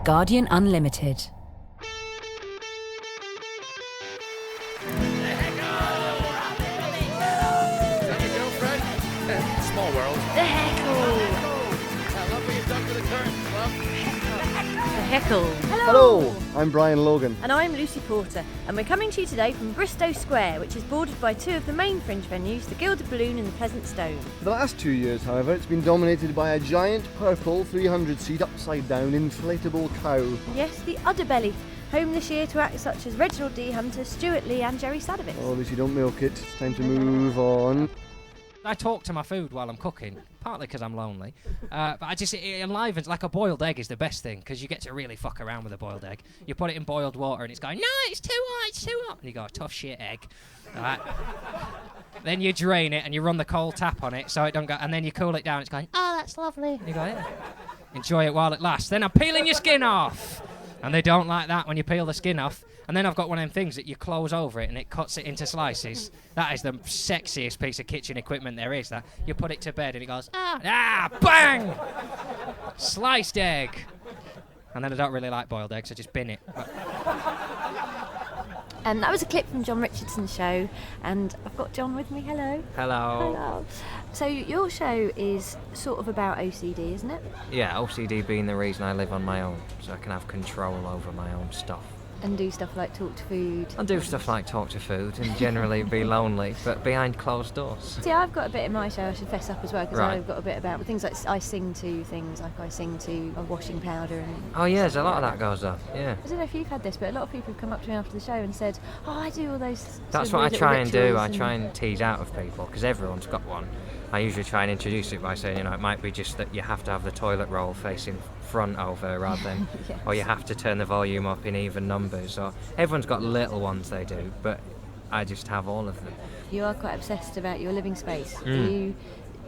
Guardian Unlimited. Small world. The Heckle. I love what you've done to the curtains, love. The Heckle. Hello, I'm Brian Logan. And I'm Lucy Porter, and we're coming to you today from Bristow Square, which is bordered by two of the main fringe venues, the Gilded Balloon and the Pleasant Stone. For the last 2 years, however, it's been dominated by a giant purple 300-seat upside-down inflatable cow. Yes, the Udderbelly, home this year to acts such as Reginald D. Hunter, Stuart Lee and Jerry Sadowitz. Oh, Lucy, don't milk it. It's time to move on. I talk to my food while I'm cooking, partly because I'm lonely, but it enlivens. Like a boiled egg is the best thing, because you get to really fuck around with a boiled egg. You put it in boiled water and it's going, no, it's too hot, it's too hot. And you go, tough shit egg. Right. Then you drain it and you run the cold tap on it so it don't go, and then you cool it down, it's going, oh, that's lovely. And you go, yeah. Enjoy it while it lasts. Then I'm peeling your skin off. And they don't like that when you peel the skin off. And then I've got one of them things that you close over it and it cuts it into slices. That is the sexiest piece of kitchen equipment there is. That you put it to bed and it goes, bang! Sliced egg. And then I don't really like boiled eggs, I just bin it. That was a clip from John Richardson's show, and I've got John with me. Hello. Hello. Hello. So your show is sort of about OCD, isn't it? Yeah, OCD being the reason I live on my own, so I can have control over my own stuff. And do stuff like talk to food. I do stuff like talk to food and generally be lonely, but behind closed doors. See, I've got a bit in my show, I should fess up as well, because Right. I've got a bit about things like I sing to things, like I sing to a washing powder. And Oh yeah, there's a lot of that goes on, yeah. I don't know if you've had this, but a lot of people have come up to me after the show and said, oh, I do all those That's sort what of I try and do, rituals I try and tease out of people, because everyone's got one. I usually try and introduce it by saying, it might be just that you have to have the toilet roll facing front over rather than, Yes. or you have to turn the volume up in even numbers, or everyone's got little ones they do, but I just have all of them. You are quite obsessed about your living space. Are you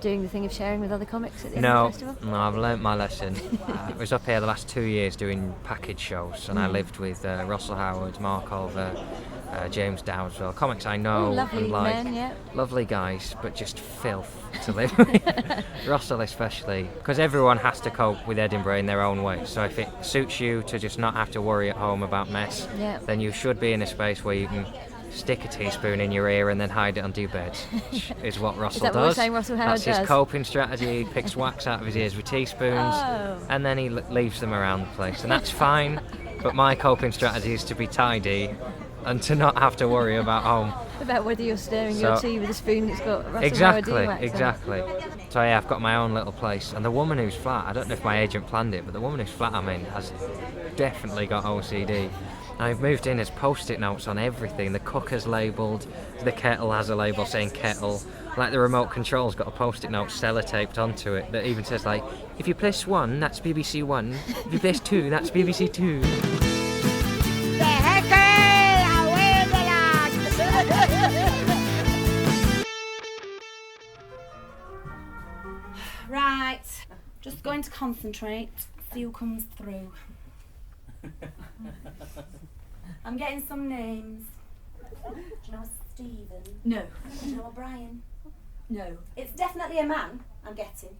doing the thing of sharing with other comics at the end No, of the festival? no, I've learnt my lesson. I was up here the last 2 years doing package shows, and I lived with Russell Howard, Mark Olver, James Dowdeswell, comics I know Lovely and like. men, yeah. Lovely guys, but just filth to live with. Russell especially, because everyone has to cope with Edinburgh in their own way. So if it suits you to just not have to worry at home about mess, Yeah. then you should be in a space where you can stick a teaspoon in your ear and then hide it under your bed, which is what Russell that what does. we're saying Russell Howard That's his does? coping strategy. He picks wax out of his ears with teaspoons, Oh. and then he leaves them around the place, and that's fine. But my coping strategy is to be tidy and to not have to worry about home. About whether you're stirring your So- tea with a spoon that's got Russell Howard wax on it. Exactly. So yeah, I've got my own little place, and the woman whose flat, I don't know if my agent planned it, but the woman whose flat I'm in has definitely got OCD. And I've moved in, there's post-it notes on everything. The cooker's labelled, the kettle has a label saying kettle. Like the remote control's got a post-it note sellotaped onto it that even says like, if you press 1, that's BBC 1. If you press 2, that's BBC 2. Right, just going to concentrate, see who comes through. I'm getting some names. Do you know a Stephen? No. Do you know a Brian? No. It's definitely a man I'm getting.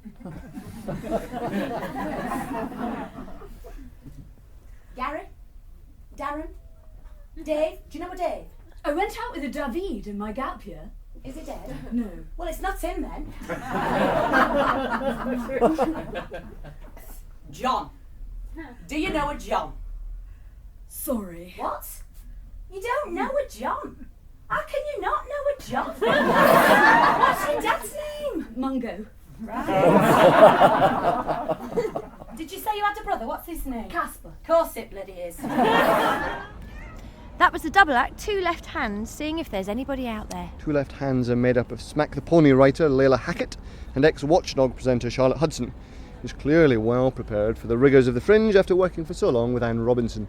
Gary? Darren? Dave? Do you know a Dave? I went out with a David in my gap year. Is he dead? No. Well, it's not him then. John. Do you know a John? Sorry. What? You don't know a John? How can you not know a John? What's your dad's name? Mungo. Did you say you had a brother? What's his name? Casper. Of course it bloody is. That was the double act, Two Left Hands, seeing if there's anybody out there. Two Left Hands are made up of Smack the Pony writer Layla Hackett and ex-Watchdog presenter Charlotte Hudson, who's clearly well prepared for the rigours of the fringe after working for so long with Anne Robinson.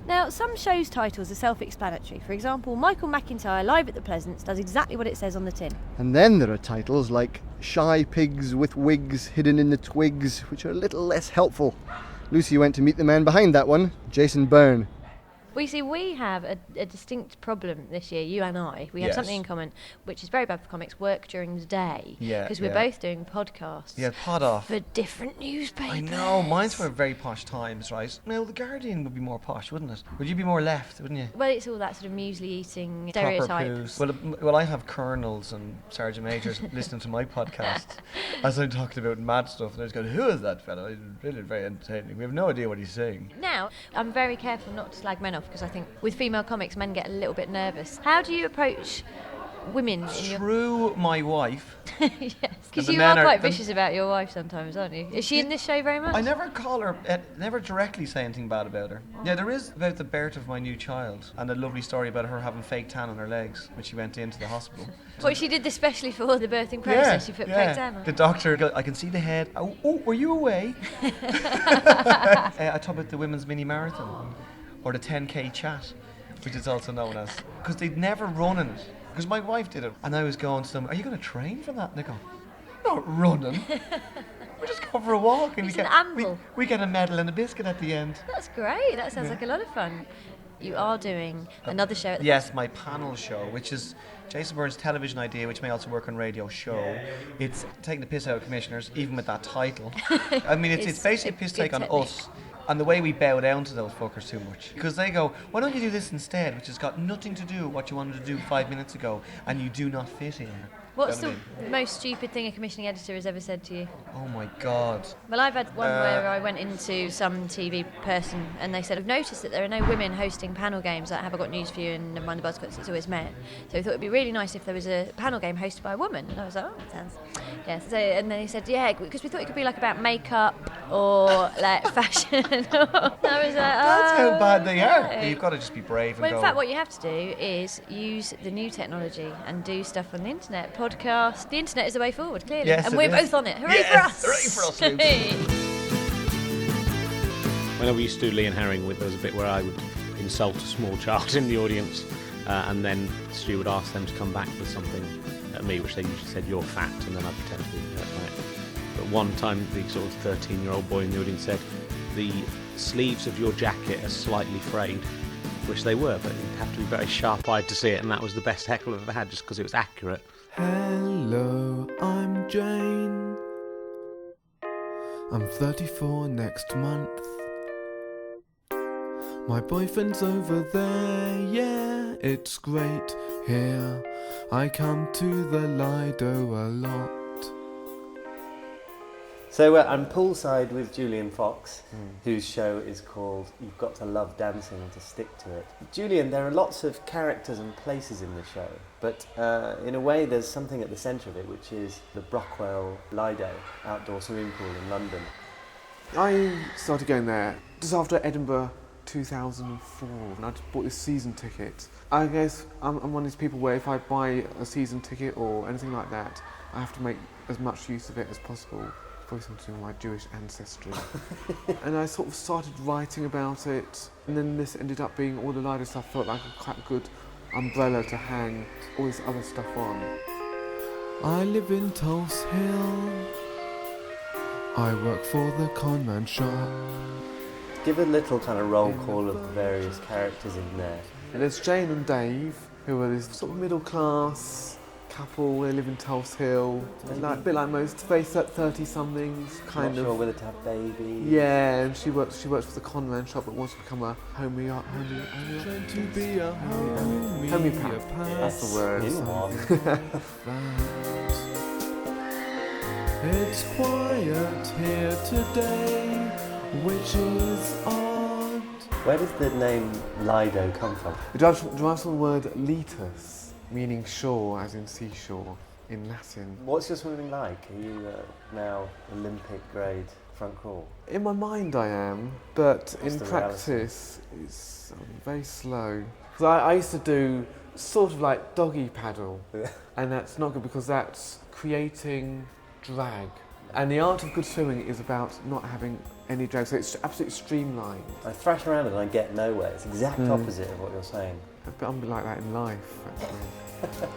Now, some shows' titles are self-explanatory. For example, Michael McIntyre live at the Pleasance does exactly what it says on the tin. And then there are titles like Shy Pigs with Wigs Hidden in the Twigs, which are a little less helpful. Lucy went to meet the man behind that one, Jason Byrne. Well, you see, we have a distinct problem this year, you and I. We have Yes. something in common, which is very bad for comics, work during the day. Yeah, Because we're yeah. both doing podcasts. Yeah, pod off. For different newspapers. I know, mine's were very posh times, right? Now, The Guardian would be more posh, wouldn't it? Would you be more left, wouldn't you? Well, it's all that sort of muesli-eating Proper stereotypes. poos. Well, I have colonels and sergeant majors listening to my podcast as I'm talking about mad stuff, and they're just going, "Who is that fella? He's really very entertaining. We have no idea what he's saying." Now, I'm very careful not to slag men off because I think with female comics, men get a little bit nervous. How do you approach women in your... Through my wife. Yes, And because the you men are are- quite the- vicious about your wife sometimes, aren't you? Is she in this show very much? I never call her, never directly say anything bad about her. Yeah, there is about the birth of my new child, and a lovely story about her having fake tan on her legs when she went into the hospital. Well, she did this specially for the birthing process. She put fake tan on. The doctor, I can see the head. Oh, were you away? I talk about the women's mini marathon, or the 10k chat, which is also known as, because they'd never run in it. Because my wife did it, and I was going to them, "Are you going to train for that?" And they go, "Not running. We're just going for a walk, and It's an amble. we get a medal and a biscuit at the end." That's great. That sounds like a lot of fun. You are doing another show at the Yes, my panel show, which is Jason Byrne's television idea, which may also work on radio show. It's taking the piss out of commissioners, even with that title. I mean, it's basically a piss good take on technique. us. And the way we bow down to those fuckers too much. Because they go, "Why don't you do this instead?" Which has got nothing to do with what you wanted to do 5 minutes ago, and you do not fit in. What's You know the what I mean? most stupid thing a commissioning editor has ever said to you? Oh my God. Well, I've had one where I went into some TV person and they said, "I've noticed that there are no women hosting panel games. Like, have I got news for you?" And never mind the buzzcuts, it's always men. So we thought it'd be really nice if there was a panel game hosted by a woman. And I was like, "Oh, that sounds..." Yeah. So, and then he said, "Yeah," because we thought it could be like about makeup or like fashion. And I was like, That's how bad they are. okay. You've got to just be brave and Well, go. in fact, what you have to do is use the new technology and do stuff on the internet, podcast. The internet is the way forward, clearly. Yes, and it we're is. both on it. Hooray Yes, for us! hooray for us, Luke. Hey. Whenever we used to do Lee and Herring with, there was a bit where I would insult a small child in the audience, and then Stu would ask them to come back with something at me, which they usually said, "You're fat," and then I'd pretend to be hurt by it. But one time, the sort of 13-year-old boy in the audience said, "The sleeves of your jacket are slightly frayed," which they were, but you'd have to be very sharp-eyed to see it, and that was the best heckle I've ever had, just because it was accurate. Hello, I'm Jane. I'm 34 next month. My boyfriend's over there, yeah, it's great here. I come to the Lido a lot. So I'm poolside with Julian Fox, whose show is called You've Got to Love Dancing and to Stick to It. Julian, there are lots of characters and places in the show, but in a way there's something at the centre of it, which is the Brockwell Lido outdoor swimming pool in London. I started going there just after Edinburgh 2004, and I just bought this season ticket. I guess I'm one of these people where if I buy a season ticket or anything like that, I have to make as much use of it as possible. Probably something to do with my Jewish ancestry. And I sort of started writing about it, and then this ended up being all the Lido stuff felt like a quite good umbrella to hang all this other stuff on. I live in Tulse Hill. I work for the conman shop. Give a little kind of roll call of the various characters in there. And there's Jane and Dave, who are this sort of middle class couple. They live in Tulse Hill. They're like, a bit like most 30-somethings, kind Not of. sure whether to have babies. Yeah, and she works for the conman shop, but wants to become a homeopath. That's the word. In one. It's quiet here today, which is odd. Where does the name Lido come from? It derives from the word litus, meaning shore, as in seashore, in Latin. What's your swimming like? Are you now Olympic grade front crawl? In my mind I am, but What's in the practice it's very slow. 'Cause I used to do sort of like doggy paddle, and that's not good because that's creating drag. And the art of good swimming is about not having any drag, so it's absolutely streamlined. I thrash around it and I get nowhere. It's the exact opposite of what you're saying. But I'm like that in life, actually.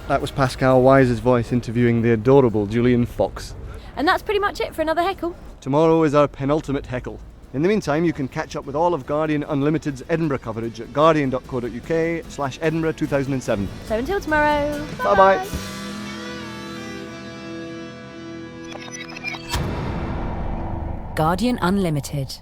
That was Pascal Wise's voice interviewing the adorable Julian Fox. And that's pretty much it for another heckle. Tomorrow is our penultimate heckle. In the meantime, you can catch up with all of Guardian Unlimited's Edinburgh coverage at guardian.co.uk/Edinburgh 2007. So until tomorrow. Bye-bye. Guardian Unlimited.